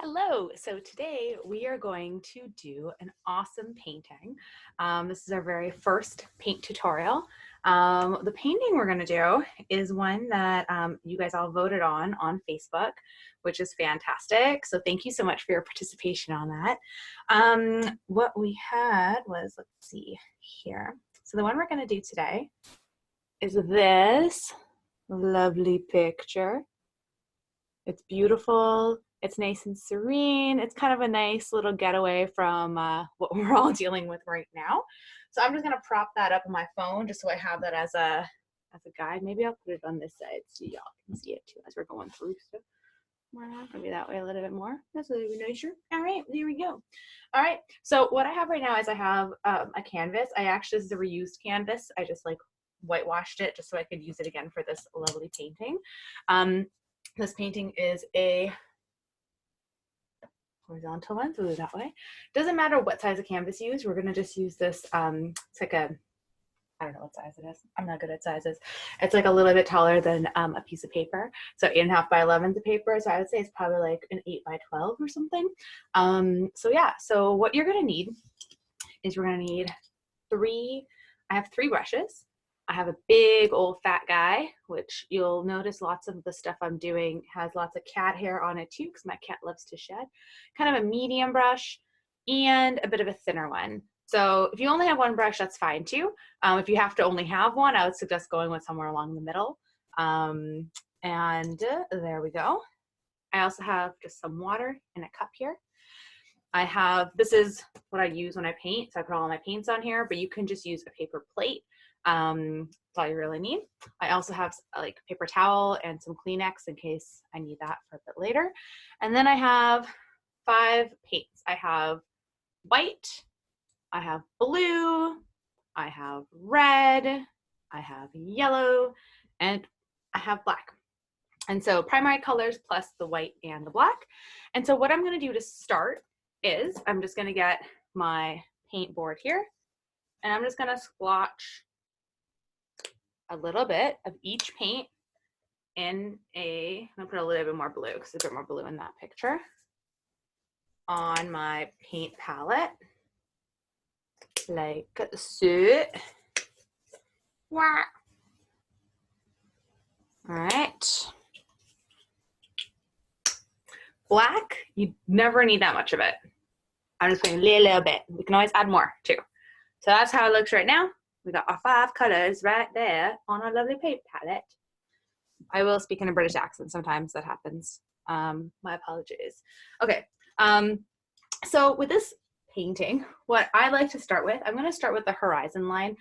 Hello, so today we are going to do an awesome painting. This is our very first paint tutorial. The painting we're going to do is one that you guys all voted on Facebook, which is fantastic. So thank you so much for your participation on that. What we had was, let's see here. So the one we're going to do today is this lovely picture. It's beautiful. It's nice and serene. It's kind of a nice little getaway from what we're all dealing with right now. So I'm just gonna prop that up on my phone just so I have that as a guide. Maybe I'll put it on this side so y'all can see it too as we're going through stuff. Maybe that way a little bit more. That's a little bit nicer. All right, there we go. All right, so what I have right now is I have a canvas. This is a reused canvas. I just like whitewashed it just so I could use it again for this lovely painting. This painting is a horizontal one, so that way. Doesn't matter what size of canvas you use. We're gonna just use this. It's like a, I don't know what size it is. I'm not good at sizes. It's like a little bit taller than a piece of paper. So 8.5 by 11 of paper. So I would say it's probably like an 8 by 12 or something. So yeah. So what you're gonna need is we're gonna need I have three brushes. I have a big old fat guy, which you'll notice lots of the stuff I'm doing has lots of cat hair on it too, because my cat loves to shed. Kind of a medium brush and a bit of a thinner one. So if you only have one brush, that's fine too. If you have to only have one, I would suggest going with somewhere along the middle. There we go. I also have just some water in a cup here. This is what I use when I paint. So I put all my paints on here, but you can just use a paper plate. That's all you really need. I also have like paper towel and some Kleenex in case I need that for a bit later. And then I have 5 paints. I have white, I have blue, I have red, I have yellow, and I have black. And so primary colors plus the white and the black. And so what I'm going to do to start is I'm just going to get my paint board here and I'm just going to splotch a little bit of each paint I'm gonna put a little bit more blue because there's a bit more blue in that picture on my paint palette, like so. All right. Black, you never need that much of it. I'm just putting a little bit. We can always add more too. So that's how it looks right now. We got our 5 colors right there on our lovely paint palette. I will speak in a British accent. Sometimes that happens. My apologies. Okay. So with this painting, what I like to start with, I'm going to start with the horizon line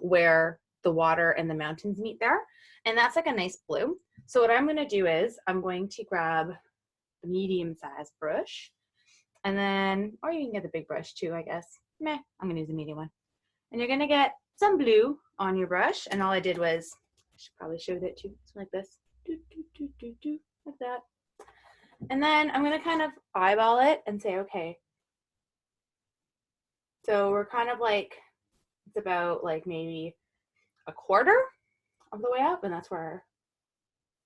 where the water and the mountains meet there. And that's like a nice blue. So what I'm going to do is I'm going to grab the medium-sized brush. And then, or you can get the big brush too, I guess. I'm going to use the medium one. And you're going to get some blue on your brush. And all I did was, I should probably show that too. It's like this. Like that. And then I'm going to kind of eyeball it and say, okay. So we're kind of like, it's about like maybe a quarter of the way up. And that's where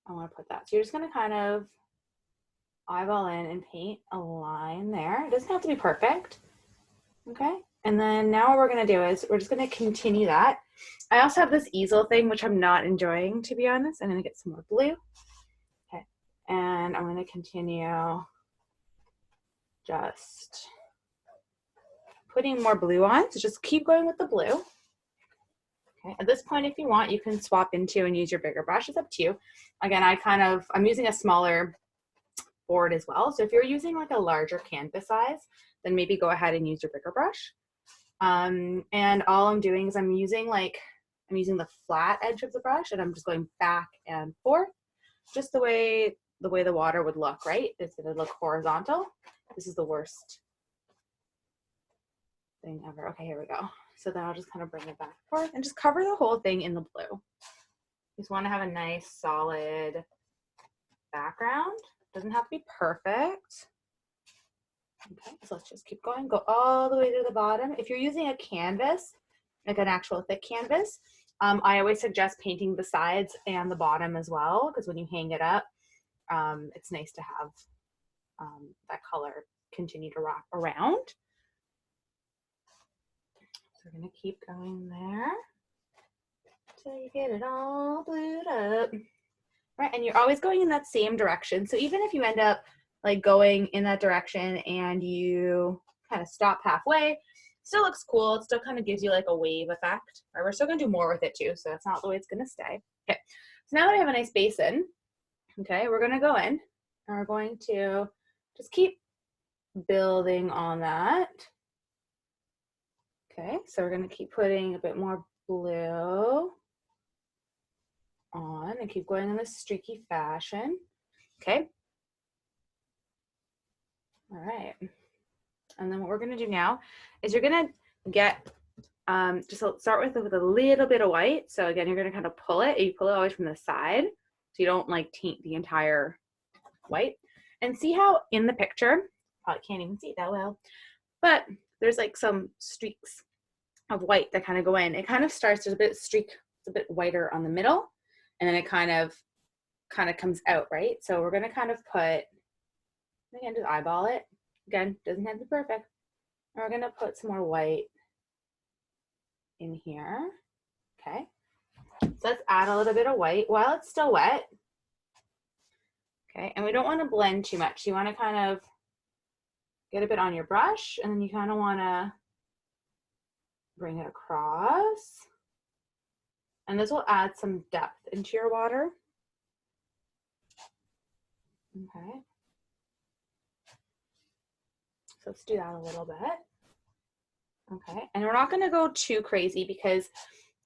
I want to put that. So you're just going to kind of eyeball in and paint a line there. It doesn't have to be perfect. Okay. And then now what we're going to do is we're just going to continue that. I also have this easel thing, which I'm not enjoying, to be honest. I'm going to get some more blue. Okay. And I'm going to continue just putting more blue on. So just keep going with the blue. Okay. At this point, if you want, you can swap into and use your bigger brush. It's up to you. Again, I'm using a smaller board as well. So if you're using like a larger canvas size, then maybe go ahead and use your bigger brush. And all I'm doing is I'm using the flat edge of the brush and I'm just going back and forth, just the way the water would look, right? It's gonna look horizontal. This is the worst thing ever. Okay, here we go. So then I'll just kind of bring it back and forth and just cover the whole thing in the blue. Just want to have a nice solid background. Doesn't have to be perfect. Okay, so let's just keep going. Go all the way to the bottom. If you're using a canvas, like an actual thick canvas, I always suggest painting the sides and the bottom as well, because when you hang it up, it's nice to have that color continue to wrap around. So we're gonna keep going there till you get it all glued up. Right, and you're always going in that same direction. So even if you end up like going in that direction and you kind of stop halfway, still looks cool. It still kind of gives you like a wave effect. Right, we're still gonna do more with it too, so that's not the way it's gonna stay. Okay, so now that I have a nice basin, okay, we're gonna go in and we're going to just keep building on that. Okay, so we're gonna keep putting a bit more blue on and keep going in this streaky fashion. Okay. All right. And then what we're gonna do now is you're gonna get, just start with a little bit of white. So again, you're gonna kind of pull it, you pull it always from the side so you don't like taint the entire white. And see how in the picture, probably can't even see it that well, but there's like some streaks of white that kind of go in. It kind of starts, there's a bit streak, it's a bit whiter on the middle, and then it kind of comes out, right? So we're gonna kind of put, again, just eyeball it. Again, doesn't have to be perfect. And we're gonna put some more white in here, okay? So let's add a little bit of white while it's still wet. Okay, and we don't wanna blend too much. You wanna kind of get a bit on your brush, and then you kind of wanna bring it across. And this will add some depth into your water. Okay. So let's do that a little bit. Okay, and we're not gonna go too crazy because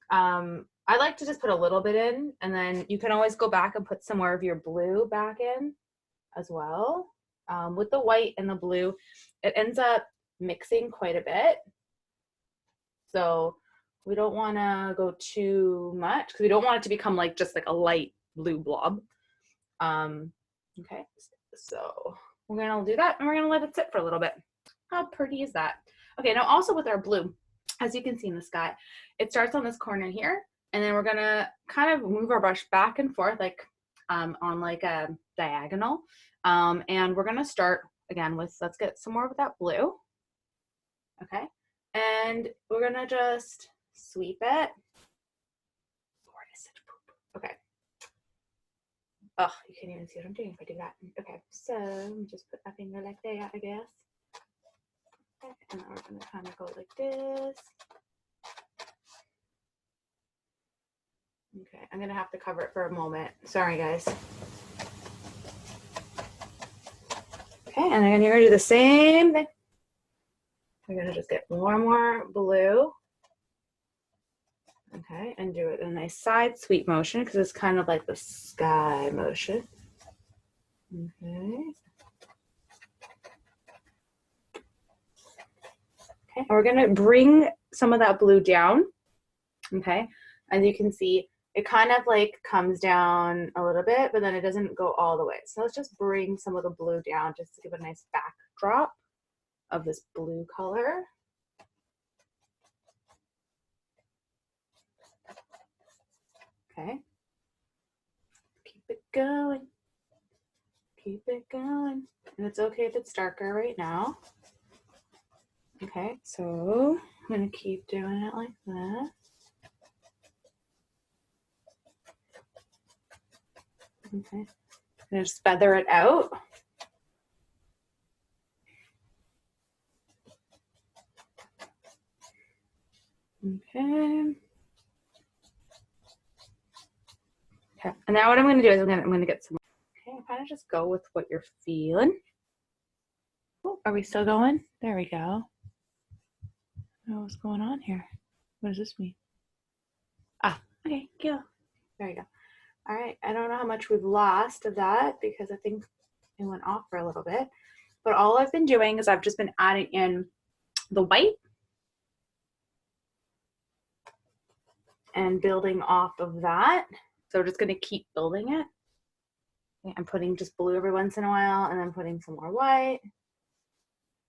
I like to just put a little bit in, and then you can always go back and put some more of your blue back in as well. With the white and the blue, it ends up mixing quite a bit. So we don't wanna go too much because we don't want it to become like just like a light blue blob. Okay, so we're gonna do that and we're gonna let it sit for a little bit. How pretty is that? Okay, now also with our blue, as you can see in the sky, it starts on this corner here, and then we're gonna kind of move our brush back and forth like on like a diagonal. And we're gonna start again with, let's get some more of that blue. Okay, and we're gonna just sweep it. Okay. Oh, you can't even see what I'm doing if I do that. Okay, so just put my finger like that, I guess. Okay, and now we're gonna kind of go like this. Okay, I'm gonna have to cover it for a moment. Sorry, guys. Okay, and then you're gonna do the same thing. We're gonna just get more and more blue. Okay, and do it in a nice side sweep motion because it's kind of like the sky motion. Okay. Okay, and we're gonna bring some of that blue down. Okay, as you can see, it kind of like comes down a little bit, but then it doesn't go all the way. So let's just bring some of the blue down just to give a nice backdrop of this blue color. Okay, keep it going, keep it going. And it's okay if it's darker right now. Okay, so I'm gonna keep doing it like that. Okay, and just feather it out. Okay. Okay, and now what I'm gonna do is I'm gonna get some. Okay, kind of just go with what you're feeling. Oh, are we still going? There we go. Oh, what's going on here? What does this mean? Ah, okay, go. There you go. All right, I don't know how much we've lost of that because I think it went off for a little bit. But all I've been doing is I've just been adding in the white and building off of that. So we're just gonna keep building it. Okay, I'm putting just blue every once in a while and then putting some more white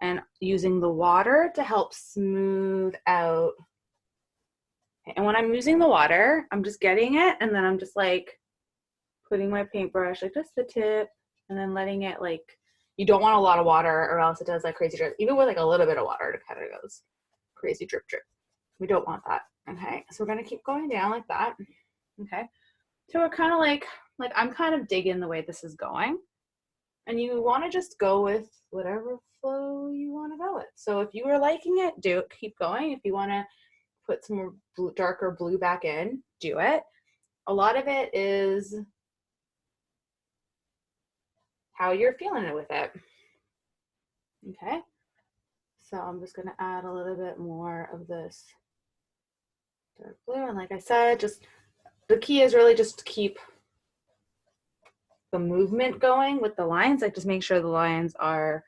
and using the water to help smooth out. Okay, and when I'm using the water, I'm just getting it and then I'm just like putting my paintbrush like just the tip and then letting it like You don't want a lot of water or else it does like crazy drip. Even with like a little bit of water, it kind of goes crazy drip drip. We don't want that. Okay, so we're gonna keep going down like that. Okay, so we're kind of like I'm kind of digging the way this is going. And you want to just go with whatever flow you want to go with. So if you were liking it, keep going. If you want to put some more darker blue back in, do it. A lot of it is how you're feeling it with it. Okay, so I'm just going to add a little bit more of this dark blue. And like I said, just the key is really just to keep the movement going with the lines. Like just make sure the lines are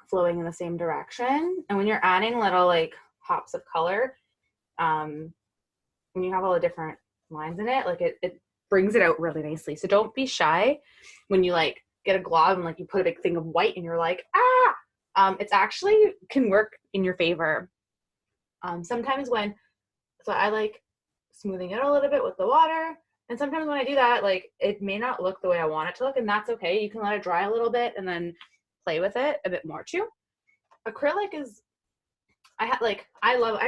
flowing in the same direction. And when you're adding little like pops of color, when you have all the different lines in it, like it brings it out really nicely. So don't be shy when you like get a glob and like you put a big thing of white and you're like, it's actually can work in your favor. Sometimes so I like smoothing it a little bit with the water. And sometimes when I do that, like it may not look the way I want it to look, and that's okay. You can let it dry a little bit and then play with it a bit more too. Acrylic is, I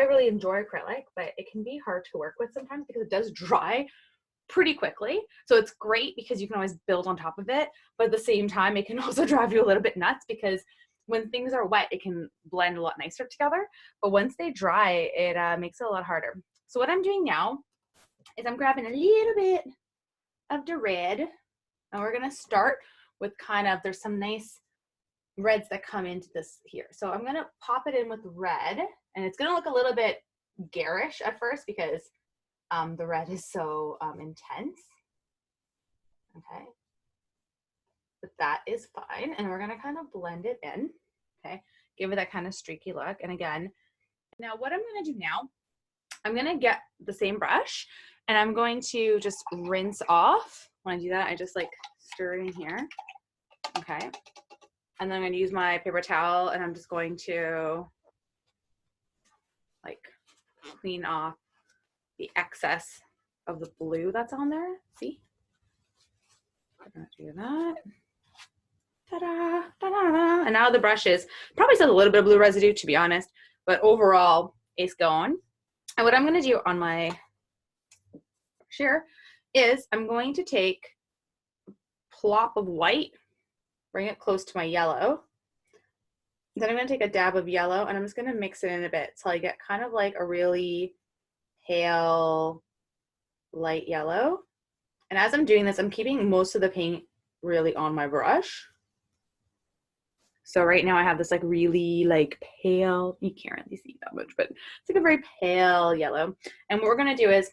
really enjoy acrylic, but it can be hard to work with sometimes because it does dry pretty quickly. So it's great because you can always build on top of it, but at the same time, it can also drive you a little bit nuts because when things are wet, it can blend a lot nicer together. But once they dry, it makes it a lot harder. So what I'm doing now is I'm grabbing a little bit of the red, and we're gonna start with there's some nice reds that come into this here. So I'm gonna pop it in with red, and it's gonna look a little bit garish at first because the red is so intense. Okay, but that is fine, and we're gonna kind of blend it in. Okay, give it that kind of streaky look. And again, now what I'm gonna do now, I'm gonna get the same brush and I'm going to just rinse off. When I do that, I just like stir it in here. Okay. And then I'm going to use my paper towel and I'm just going to like clean off the excess of the blue that's on there. See? I'm going to do that. Ta-da, ta-da. And now the brush is probably still a little bit of blue residue, to be honest, but overall it's gone. And what I'm going to do on my brush here is I'm going to take a plop of white, bring it close to my yellow. Then I'm going to take a dab of yellow and I'm just going to mix it in a bit till I get kind of like a really pale light yellow. And as I'm doing this, I'm keeping most of the paint really on my brush. So right now I have this like really like pale, you can't really see that much, but it's like a very pale yellow. And what we're going to do is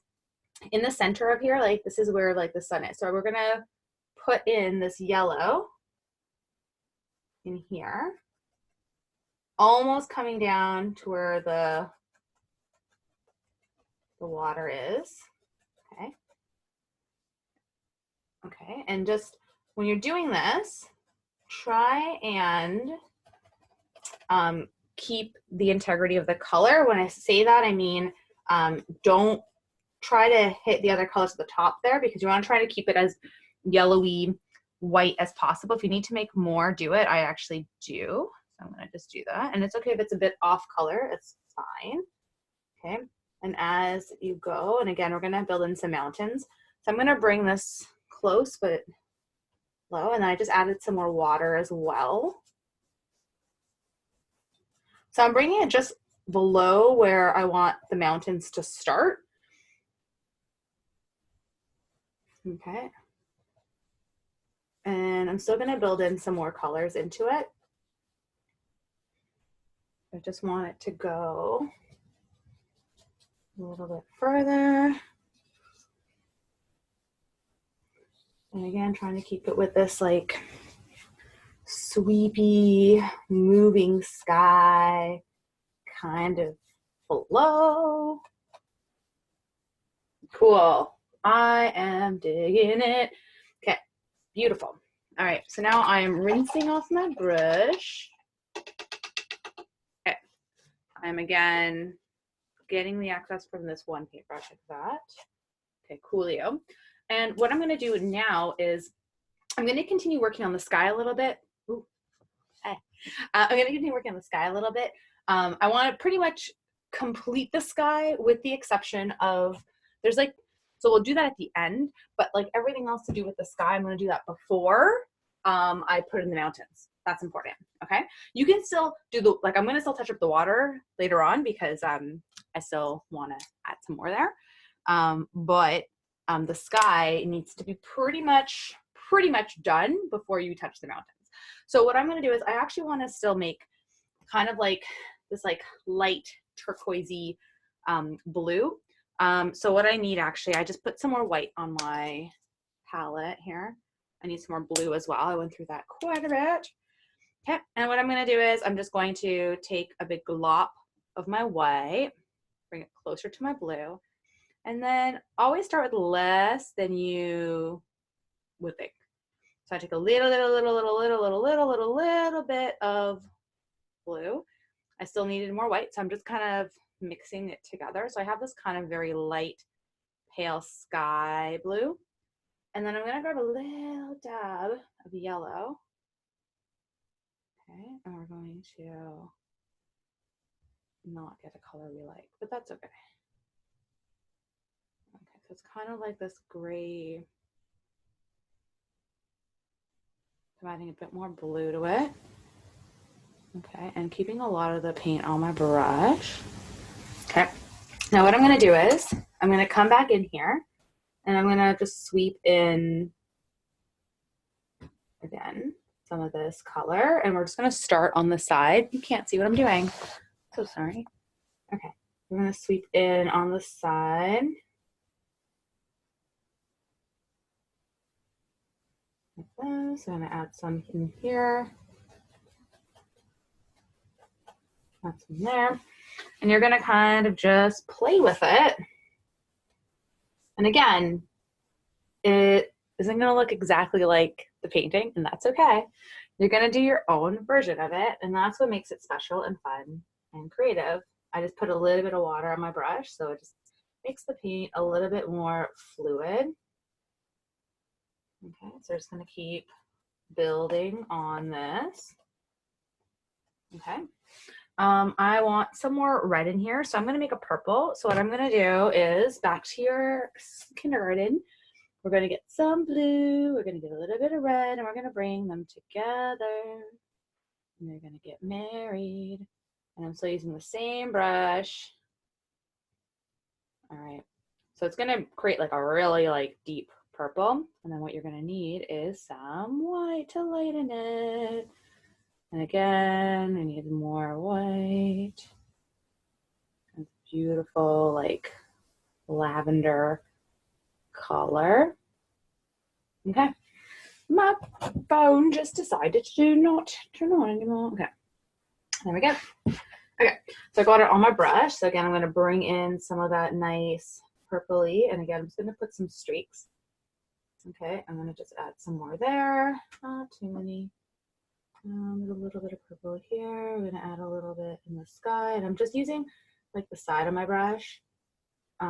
in the center of here, like this is where like the sun is. So we're going to put in this yellow in here, almost coming down to where the water is. Okay. Okay. And just when you're doing this, try and keep the integrity of the color. When I say that, I mean, don't try to hit the other colors at the top there because you want to try to keep it as yellowy white as possible. If you need to make more, do it. I actually do. So I'm going to just do that. And it's okay if it's a bit off color. It's fine. Okay. And as you go, and again, we're going to build in some mountains. So I'm going to bring this close but low. And then I just added some more water as well. So I'm bringing it just below where I want the mountains to start. Okay. And I'm still going to build in some more colors into it. I just want it to go a little bit further. And again, trying to keep it with this like sweepy, moving sky kind of flow. Cool. I am digging it. Okay, beautiful. All right, so now I am rinsing off my brush. Okay, I'm again getting the excess from this one paintbrush like that. Okay, coolio. And what I'm gonna do now is I'm going to continue working on the sky a little bit. Ooh, hey. I'm going to continue working on the sky a little bit. I want to pretty much complete the sky with the exception of there's like, so we'll do that at the end, but like everything else to do with the sky, I'm going to do that before I put in the mountains. That's important. Okay. You can still do the, like, I'm going to still touch up the water later on because I still want to add some more there. But the sky needs to be pretty much done before you touch the mountains. So what I'm going to do is I actually want to still make kind of like this like light turquoisey blue. So what I need actually, I just put some more white on my palette here. I need some more blue as well. I went through that quite a bit. Okay, and what I'm going to do is I'm just going to take a big glop of my white, bring it closer to my blue, and then always start with less than you would think. So I take a little bit of blue. I still needed more white, so I'm just kind of mixing it together. So I have this kind of very light, pale sky blue. And then I'm going to grab a little dab of yellow. Okay, and we're going to not get a color we like, but that's okay. Okay, so it's kind of like this gray. I'm adding a bit more blue to it. Okay, and keeping a lot of the paint on my brush. Okay, now what I'm going to do is I'm going to come back in here and I'm going to just sweep in again some of this color, and we're just going to start on the side. You can't see what I'm doing. So sorry. Okay, we're going to sweep in on the side. Like this. I'm going to add some in here. Add some there. And you're going to kind of just play with it. And again, it isn't going to look exactly like the painting, and that's okay. You're going to do your own version of it, and that's what makes it special and fun and creative. I just put a little bit of water on my brush, so it just makes the paint a little bit more fluid. Okay, so I'm just going to keep building on this. Okay. I want some more red in here, so I'm going to make a purple. So what I'm going to do is, back to your kindergarten, we're going to get some blue, we're going to get a little bit of red, and we're going to bring them together. And they're going to get married. And I'm still using the same brush. All right. So it's going to create like a really like deep purple. And then what you're going to need is some white to lighten it. And again, I need more white. It's beautiful, like lavender color. Okay. My phone just decided to not turn on anymore. Okay. There we go. Okay. So I got it on my brush. So again, I'm going to bring in some of that nice purpley. And again, I'm just going to put some streaks. Okay. I'm going to just add some more there. Not too many. A little bit of purple here. We're going to add a little bit in the sky, and I'm just using like the side of my brush. Okay,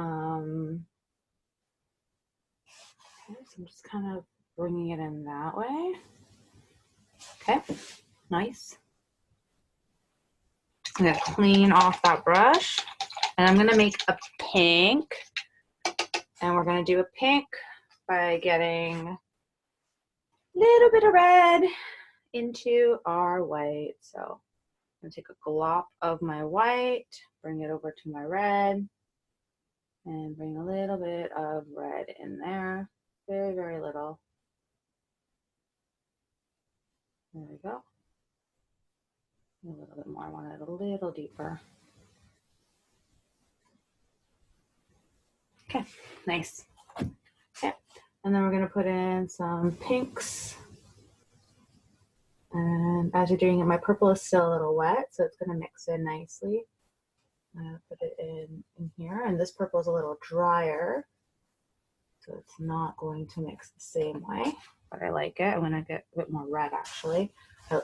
so I'm just kind of bringing it in that way. Okay, nice. I'm going to clean off that brush, and I'm going to make a pink, and we're going to do a pink by getting a little bit of red into our white. So I'm going to take a glop of my white, bring it over to my red, and bring a little bit of red in there. Very, very little. There we go. A little bit more. I want it a little deeper. Okay, nice. Okay, and then we're going to put in some pinks. And as you're doing it, my purple is still a little wet, so it's going to mix in nicely. I'm going to put it in here, and this purple is a little drier, so it's not going to mix the same way, but I like it. I'm going to get a bit more red, actually.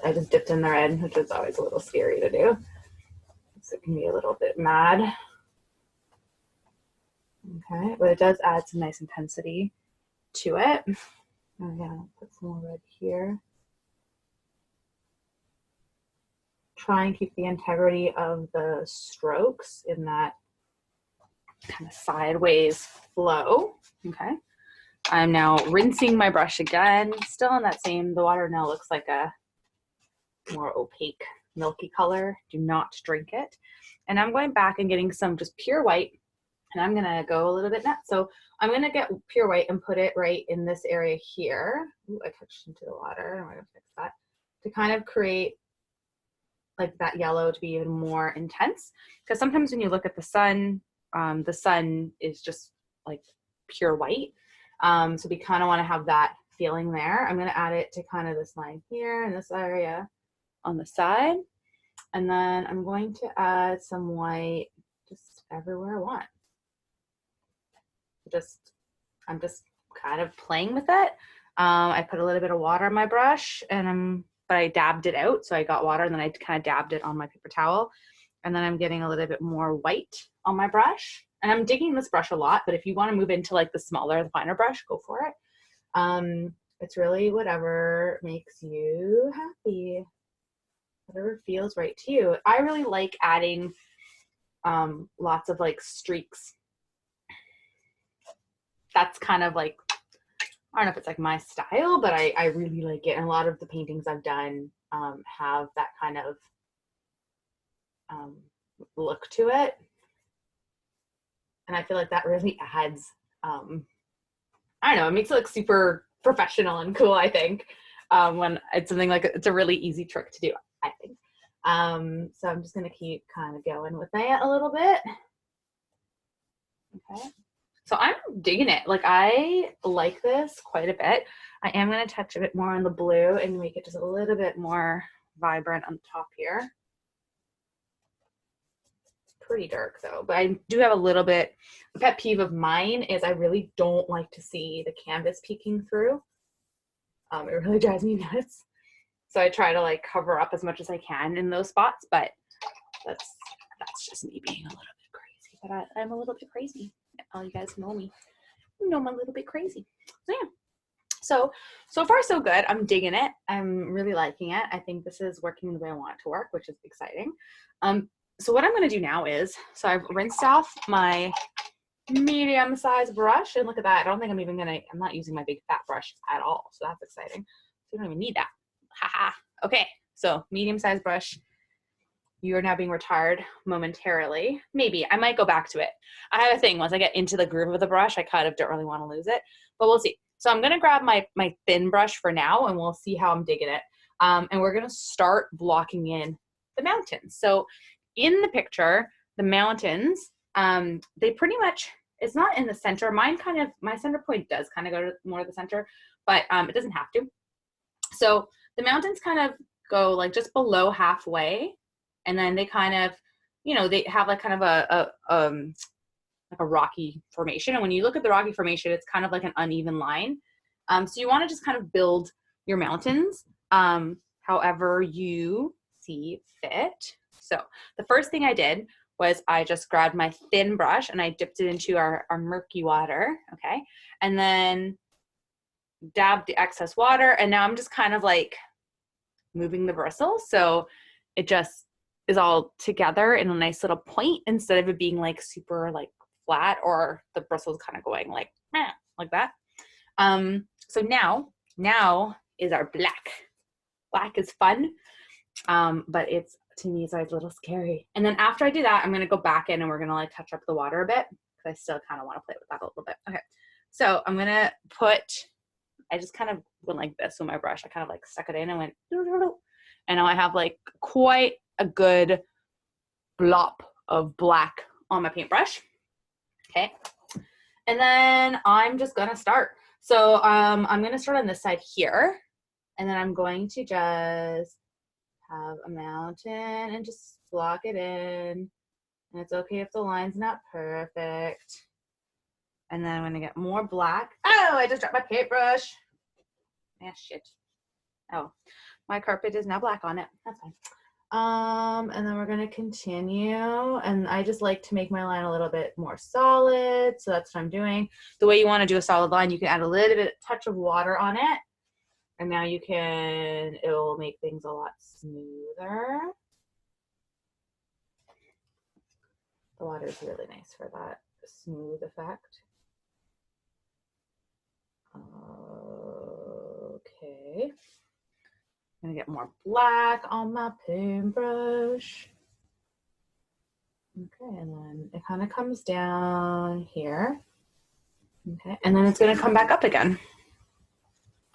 I just dipped in the red, which is always a little scary to do, so it can be a little bit mad. Okay, but it does add some nice intensity to it. Oh yeah, put some more red here. Try and keep the integrity of the strokes in that kind of sideways flow. Okay. I'm now rinsing my brush again, still in that same, the water now looks like a more opaque, milky color. Do not drink it. And I'm going back and getting some just pure white, and I'm gonna go a little bit nuts. So I'm gonna get pure white and put it right in this area here. Ooh, I touched into the water. I'm gonna fix that to kind of create like that yellow to be even more intense. Because sometimes when you look at the sun is just like pure white. So we kind of want to have that feeling there. I'm going to add it to kind of this line here in this area on the side. And then I'm going to add some white just everywhere I want. I'm just kind of playing with it. I put a little bit of water on my brush but I dabbed it out. So I got water and then I kind of dabbed it on my paper towel. And then I'm getting a little bit more white on my brush. And I'm digging this brush a lot, but if you want to move into like the smaller, the finer brush, go for it. It's really whatever makes you happy, whatever feels right to you. I really like adding lots of like streaks. That's kind of like, I don't know if it's like my style, but I really like it. And a lot of the paintings I've done have that kind of look to it. And I feel like that really adds, I don't know, it makes it look super professional and cool, I think, when it's something like, it's a really easy trick to do, I think. So I'm just gonna keep kind of going with that a little bit. Okay. So I'm digging it. Like I like this quite a bit. I am going to touch a bit more on the blue and make it just a little bit more vibrant on the top here. Pretty dark though, but I do have a little bit, a pet peeve of mine is I really don't like to see the canvas peeking through. It really drives me nuts. So I try to like cover up as much as I can in those spots, but that's just me being a little bit crazy, but I'm a little bit crazy. All you guys know me. You know I'm a little bit crazy. So yeah. So far so good. I'm digging it. I'm really liking it. I think this is working the way I want it to work, which is exciting. So what I'm going to do now is, so I've rinsed off my medium-sized brush, and look at that. I don't think I'm not using my big fat brush at all. So that's exciting. So you don't even need that. Haha. Okay. So medium-sized brush. You are now being retired momentarily. Maybe I might go back to it. I have a thing, once I get into the groove of the brush, I kind of don't really want to lose it, but we'll see. So I'm going to grab my thin brush for now, and we'll see how I'm digging it. And we're going to start blocking in the mountains. So in the picture, the mountains, they pretty much, it's not in the center. My center point does kind of go to more to the center, but it doesn't have to. So the mountains kind of go like just below halfway. And then they kind of, you know, they have like kind of like a rocky formation. And when you look at the rocky formation, it's kind of like an uneven line. So you want to just kind of build your mountains however you see fit. So the first thing I did was I just grabbed my thin brush and I dipped it into our murky water. Okay. And then dabbed the excess water. And now I'm just kind of like moving the bristles. So it just is all together in a nice little point instead of it being like super like flat or the bristles kind of going like that. So now is our black. Black is fun, but to me it's always a little scary. And then after I do that, I'm gonna go back in and we're gonna like touch up the water a bit because I still kind of want to play with that a little bit. Okay, so I'm gonna I just kind of went like this with my brush. I kind of like stuck it in and went, and now I have like quite a good blop of black on my paintbrush. Okay. And then I'm just gonna start. So I'm gonna start on this side here, and then I'm going to just have a mountain and just block it in. And it's okay if the line's not perfect. And then I'm gonna get more black. Oh, I just dropped my paintbrush. Yeah, shit. Oh, my carpet is now black on it. That's fine. And then we're going to continue. And I just like to make my line a little bit more solid. So that's what I'm doing. The way you want to do a solid line, you can add a little bit, touch of water on it. And now you can, it will make things a lot smoother. The water is really nice for that smooth effect. Okay. I'm gonna get more black on my paintbrush. Okay, and then it kind of comes down here. Okay, and then it's gonna come back up again.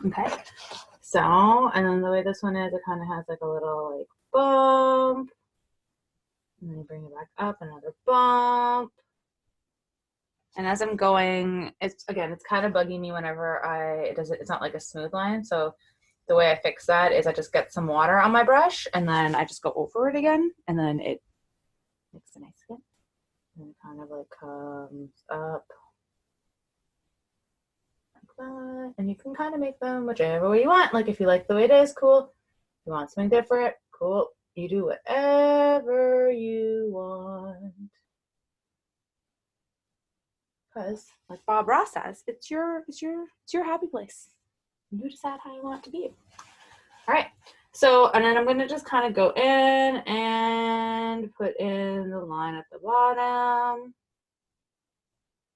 Okay, so, and then the way this one is, it kind of has like a little like bump. And then you bring it back up, another bump. And as I'm going, it's kind of bugging me whenever it's not like a smooth line. So the way I fix that is I just get some water on my brush and then I just go over it again and then it makes a nice skin. And it kind of like comes up like that. And you can kind of make them whichever way you want. Like if you like the way it is, cool. If you want something different, cool. You do whatever you want. Because, like Bob Ross says, it's your happy place. You decide how you want it to be. All right. So, and then I'm going to just kind of go in and put in the line at the bottom.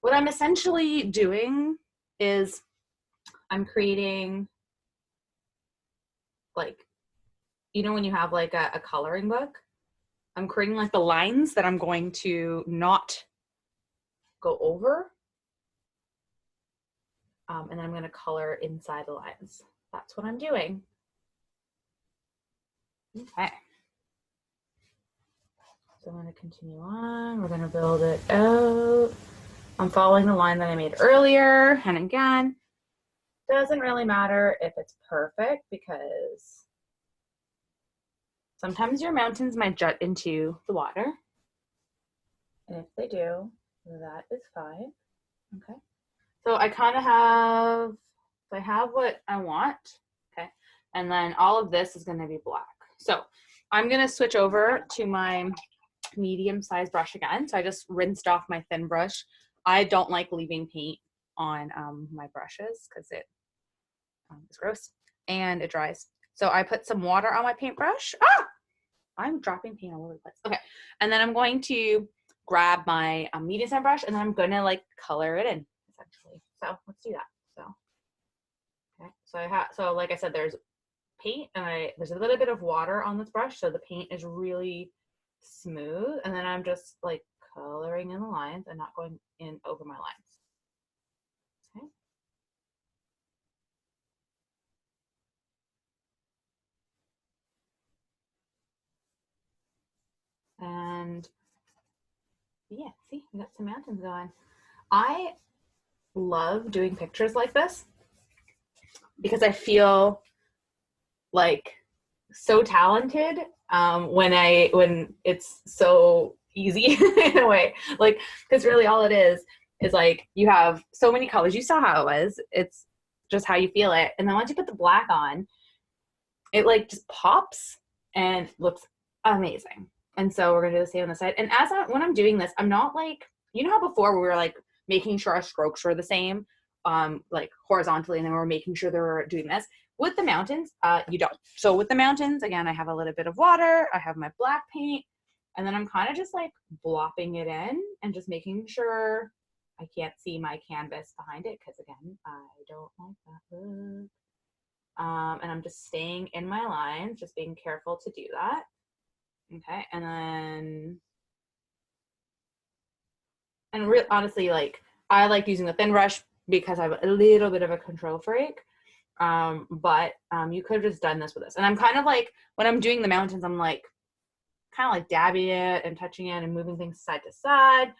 What I'm essentially doing is I'm creating like, you know, when you have like a coloring book, I'm creating like the lines that I'm going to not go over. And then I'm going to color inside the lines. That's what I'm doing. Okay. So I'm going to continue on. We're going to build it out. I'm following the line that I made earlier. And again, doesn't really matter if it's perfect because sometimes your mountains might jut into the water. And if they do, that is fine. Okay. So I kind of have, I have what I want. Okay. And then all of this is going to be black. So I'm going to switch over to my medium-sized brush again. So I just rinsed off my thin brush. I don't like leaving paint on my brushes because it is gross and it dries. So I put some water on my paintbrush. Ah! I'm dropping paint all over the place. Okay. And then I'm going to grab my medium-sized brush and then I'm going to like color it in essentially. So let's do that. So, okay. So like I said, there's paint and there's a little bit of water on this brush. So the paint is really smooth. And then I'm just like coloring in the lines and not going in over my lines. Okay. And yeah, see, we got some mountains going. I love doing pictures like this because I feel like so talented when it's so easy in a way, like because really all it is like you have so many colors. You saw how it was. It's just how you feel it, and then once you put the black on, it like just pops and looks amazing. And so we're gonna do the same on the side. And when I'm doing this, I'm not like, you know how before we were like making sure our strokes were the same, like horizontally, and then we're making sure they were doing this. With the mountains, you don't. So with the mountains, again, I have a little bit of water, I have my black paint, and then I'm kind of just like blopping it in and just making sure I can't see my canvas behind it, because again, I don't like that look. And I'm just staying in my lines, just being careful to do that. Okay, and then, and honestly, like, I like using the thin brush because I'm a little bit of a control freak. But you could have just done this with this. And I'm kind of like, when I'm doing the mountains, I'm like, kind of like dabbing it and touching it and moving things side to side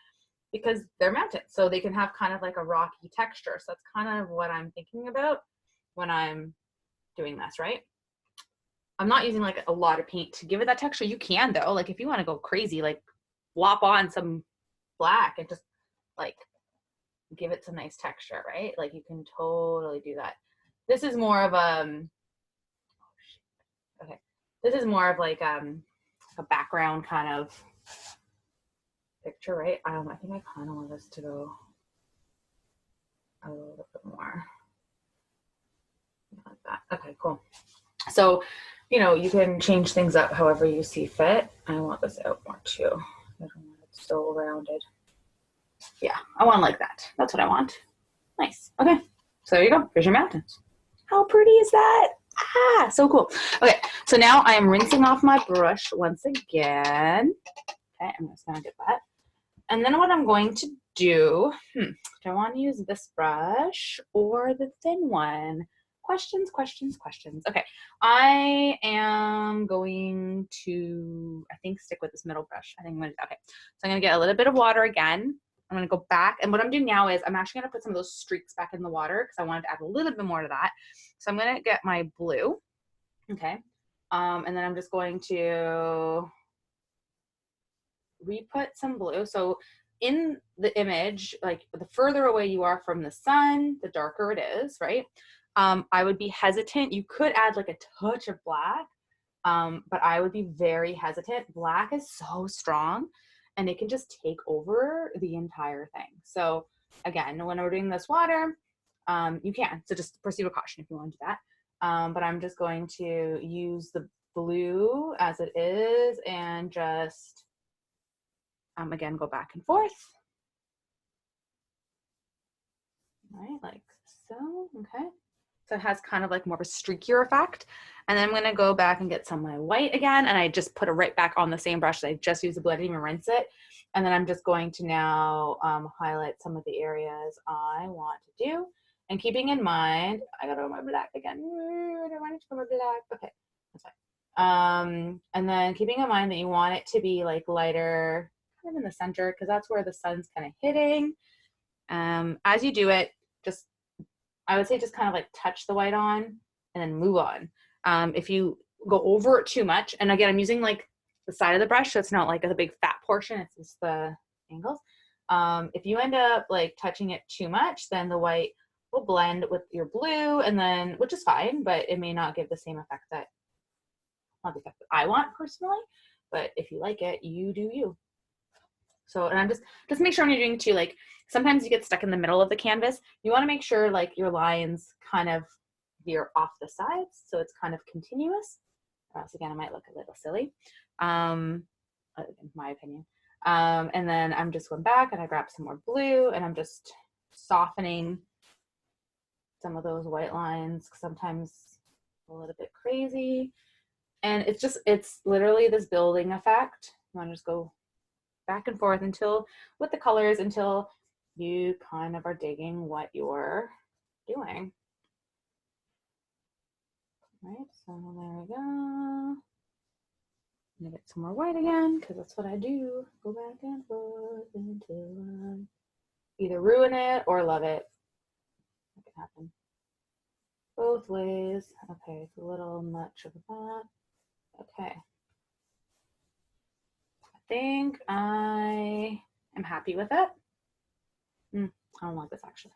because they're mountains. So they can have kind of like a rocky texture. So that's kind of what I'm thinking about when I'm doing this, right? I'm not using like a lot of paint to give it that texture. You can though, like if you want to go crazy, like flop on some black and just like give it some nice texture, right? Like you can totally do that. This is more of okay. This is more of like a background kind of picture, right? I think I kind of want this to go a little bit more like that. Okay, cool. So, you know, you can change things up however you see fit. I want this out more too. I don't want it so rounded. Yeah, I want like that. That's what I want. Nice. Okay, so there you go. Here's your mountains. How pretty is that? Ah, so cool. Okay, so now I am rinsing off my brush once again. Okay, I'm just gonna get that. And then what I'm going to do, do I want to use this brush or the thin one? Questions, questions, questions. Okay, I am going to, I think, stick with this middle brush. I think I'm going to, okay. So I'm going to get a little bit of water again. I'm going to go back. And what I'm doing now is I'm actually going to put some of those streaks back in the water because I wanted to add a little bit more to that. So I'm going to get my blue. Okay. And then I'm just going to re-put some blue. So in the image, like the further away you are from the sun, the darker it is, right? I would be hesitant. You could add like a touch of black, but I would be very hesitant. Black is so strong and it can just take over the entire thing. So again, when we're doing this water, you can. So just proceed with caution if you want to do that. But I'm just going to use the blue as it is and just, again, go back and forth. All right, like so, okay. So it has kind of like more of a streakier effect. And then I'm gonna go back and get some of my white again, and I just put it right back on the same brush that I just used the blue, I didn't even rinse it. And then I'm just going to now highlight some of the areas I want to do. And keeping in mind, I gotta go my black again. I don't want to go my black, okay, that's fine. And then keeping in mind that you want it to be like lighter, kind of in the center, because that's where the sun's kind of hitting. As you do it, just, I would say just kind of like touch the white on and then move on. If you go over it too much, and again, I'm using like the side of the brush, so it's not like a big fat portion, it's just the angles. If you end up like touching it too much, then the white will blend with your blue, and then, which is fine, but it may not give the same effect that, not the effect that I want personally, but if you like it, you do you. So, and I'm just make sure when you're doing too, like sometimes you get stuck in the middle of the canvas. You want to make sure like your lines kind of veer off the sides, so it's kind of continuous. Or else again, it might look a little silly, in my opinion. And then I'm just going back and I grab some more blue and I'm just softening some of those white lines, sometimes a little bit crazy. And it's literally this building effect. You want to just go back and forth until, with the colors, until you kind of are digging what you're doing. Right, so there we go. I'm gonna get some more white again, because that's what I do. Go back and forth until I either ruin it or love it. That can happen both ways. Okay, it's a little much of that. Okay. I think I am happy with it. I don't like this actually.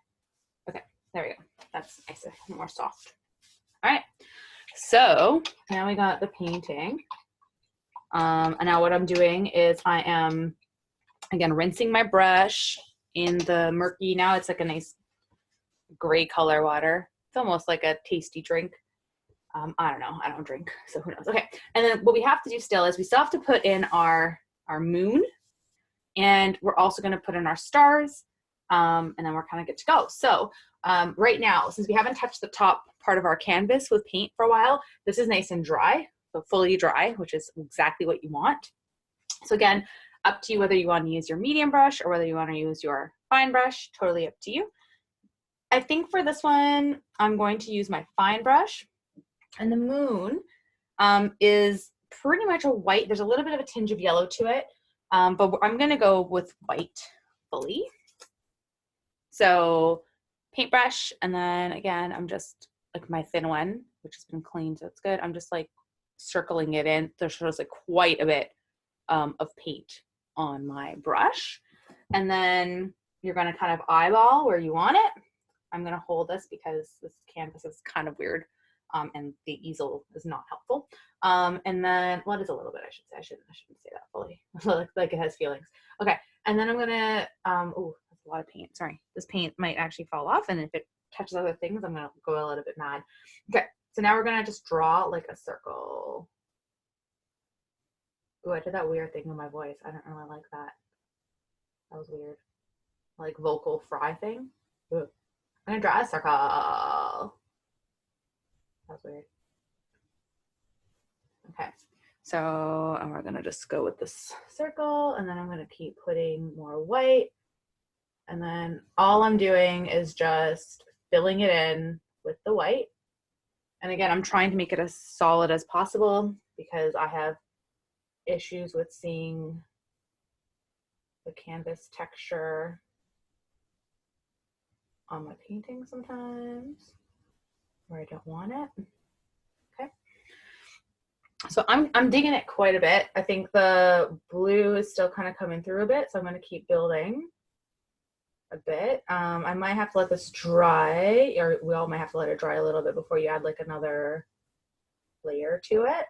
Okay, there we go. That's nicer, more soft. All right, so now we got the painting. And now what I'm doing is I am, again, rinsing my brush in the murky, now it's like a nice gray color water. It's almost like a tasty drink. I don't know, I don't drink, so who knows. Okay, and then what we have to do still is we still have to put in our moon, and we're also gonna put in our stars, and then we're kind of good to go. So right now, since we haven't touched the top part of our canvas with paint for a while, this is nice and dry, so fully dry, which is exactly what you want. So again, up to you whether you want to use your medium brush or whether you want to use your fine brush, totally up to you. I think for this one, I'm going to use my fine brush, and the moon is pretty much a white. There's a little bit of a tinge of yellow to it, but I'm gonna go with white fully. So paintbrush, and then again, I'm just like my thin one, which has been cleaned, so it's good. I'm just like circling it in. There's like quite a bit of paint on my brush. And then you're gonna kind of eyeball where you want it. I'm gonna hold this because this canvas is kind of weird. and the easel is not helpful. And then, what is a little bit, I should say, I shouldn't say that fully, like it has feelings. Okay, and then I'm gonna, oh, that's a lot of paint, sorry. This paint might actually fall off, and if it touches other things, I'm gonna go a little bit mad. Okay, so now we're gonna just draw like a circle. Ooh, I did that weird thing with my voice. I don't really like that. That was weird. Like vocal fry thing. Ooh. I'm gonna draw a circle. That's weird. Okay, so and we're gonna just go with this circle, and then I'm gonna keep putting more white, and then all I'm doing is just filling it in with the white. And again, I'm trying to make it as solid as possible because I have issues with seeing the canvas texture on my painting sometimes, where I don't want it. Okay. So I'm digging it quite a bit. I think the blue is still kind of coming through a bit, so I'm going to keep building a bit. I might have to let this dry, or we all might have to let it dry a little bit before you add like another layer to it.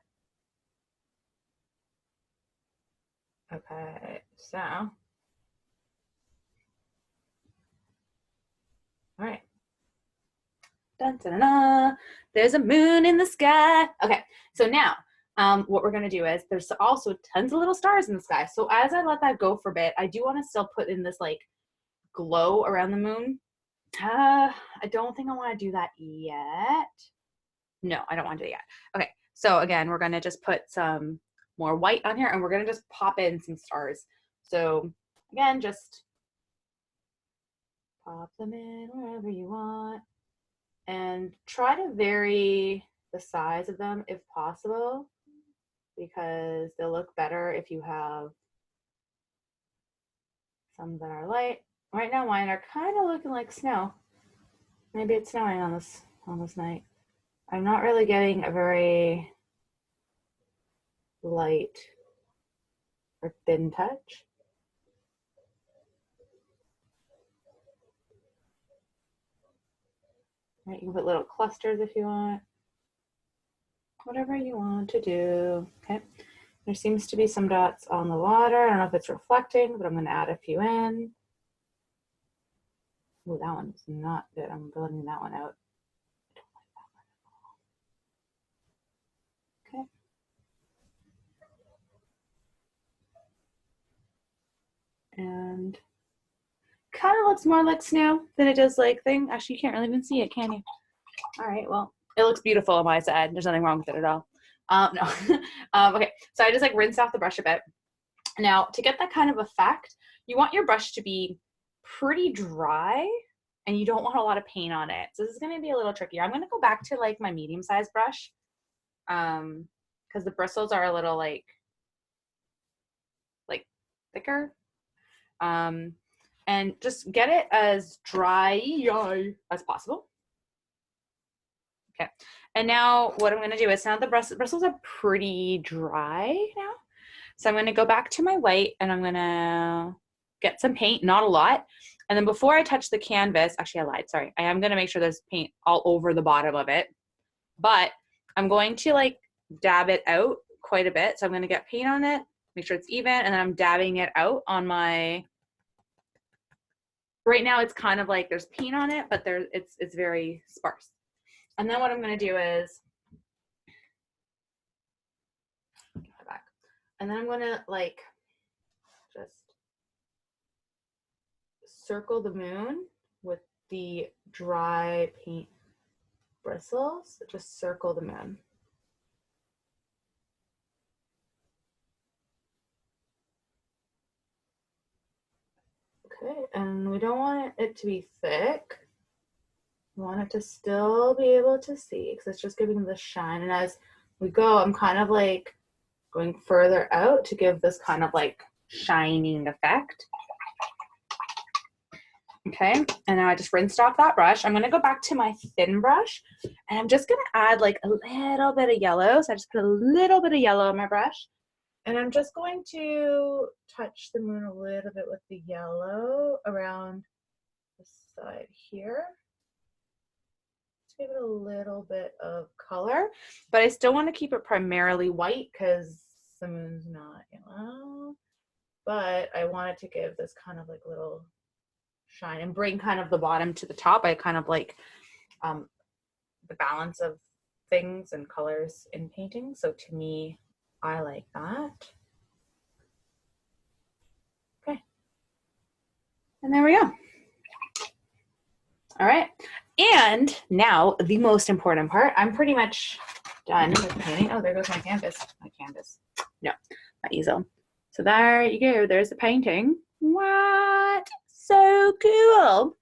Okay, so all right. Dun, dun, dun, dun. There's a moon in the sky. Okay, so now what we're gonna do is there's also tons of little stars in the sky. So as I let that go for a bit, I do want to still put in this like glow around the moon. I don't think I want to do that yet. No, I don't want to do it yet. Okay, so again, we're gonna just put some more white on here, and we're gonna just pop in some stars. So again, just pop them in wherever you want. And try to vary the size of them if possible, because they'll look better if you have some that are light. Right now mine are kind of looking like snow. Maybe it's snowing on this night. I'm not really getting a very light or thin touch. Right, you can put little clusters if you want. Whatever you want to do. Okay. There seems to be some dots on the water. I don't know if it's reflecting, but I'm going to add a few in. Oh, that one's not good. I'm blending that one out. I don't like that one at all. Okay. And kind of looks more like snow than it does like thing. Actually, you can't really even see it, can you? All right, well, it looks beautiful on my side. There's nothing wrong with it at all. No. Okay, so I just like rinsed off the brush a bit. Now, to get that kind of effect, you want your brush to be pretty dry, and you don't want a lot of paint on it. So this is going to be a little trickier. I'm going to go back to like my medium-sized brush because the bristles are a little like thicker. And just get it as dry as possible. Okay, and now what I'm going to do is now the bristles are pretty dry now. So I'm going to go back to my white, and I'm going to get some paint, not a lot. And then before I touch the canvas, actually I lied, sorry. I am going to make sure there's paint all over the bottom of it. But I'm going to like dab it out quite a bit. So I'm going to get paint on it, make sure it's even, and then I'm dabbing it out on my, right now it's kind of like there's paint on it, but it's very sparse. And then what I'm going to do is, and then I'm going to like just circle the moon with the dry paint bristles. Just circle the moon. Okay, and we don't want it to be thick. We want it to still be able to see because it's just giving the shine. And as we go, I'm kind of like going further out to give this kind of like shining effect. Okay, and now I just rinsed off that brush. I'm going to go back to my thin brush, and I'm just going to add like a little bit of yellow. So I just put a little bit of yellow on my brush, and I'm just going to touch the moon a little bit with the yellow around the side here. to give it a little bit of color, but I still want to keep it primarily white because the moon's not yellow, but I wanted to give this kind of like little shine and bring kind of the bottom to the top. I kind of like the balance of things and colors in painting. So to me, I like that. Okay. And there we go. All right. And now the most important part. I'm pretty much done with painting. Oh, there goes my canvas. My canvas. No, my easel. So there you go. There's the painting. What? So cool.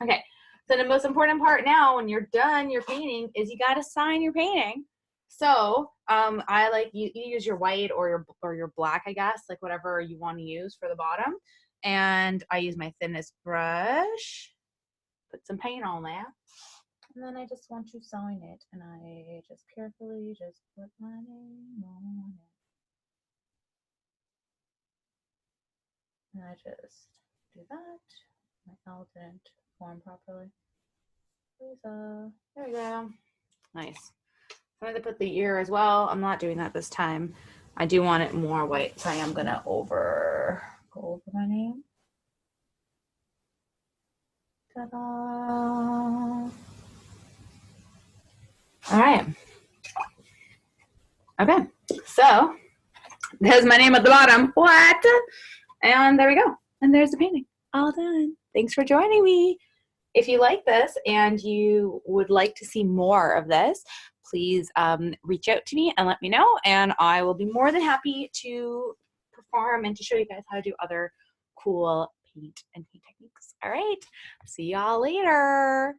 Okay. So the most important part now when you're done your painting is you got to sign your painting. So I like you use your white or your black, I guess, like whatever you want to use for the bottom. And I use my thinnest brush, put some paint on there, and then I just want to sign it. And I just carefully just put my name on it. And I just do that. My L didn't form properly. There we go. Nice. I'm going to put the ear as well. I'm not doing that this time. I do want it more white, so I am going to go over my name. Ta-da! All right. Okay. So there's my name at the bottom. What? And there we go. And there's the painting. All done. Thanks for joining me. If you like this and you would like to see more of this, please reach out to me and let me know, and I will be more than happy to perform and to show you guys how to do other cool paint and paint techniques. All right, see y'all later.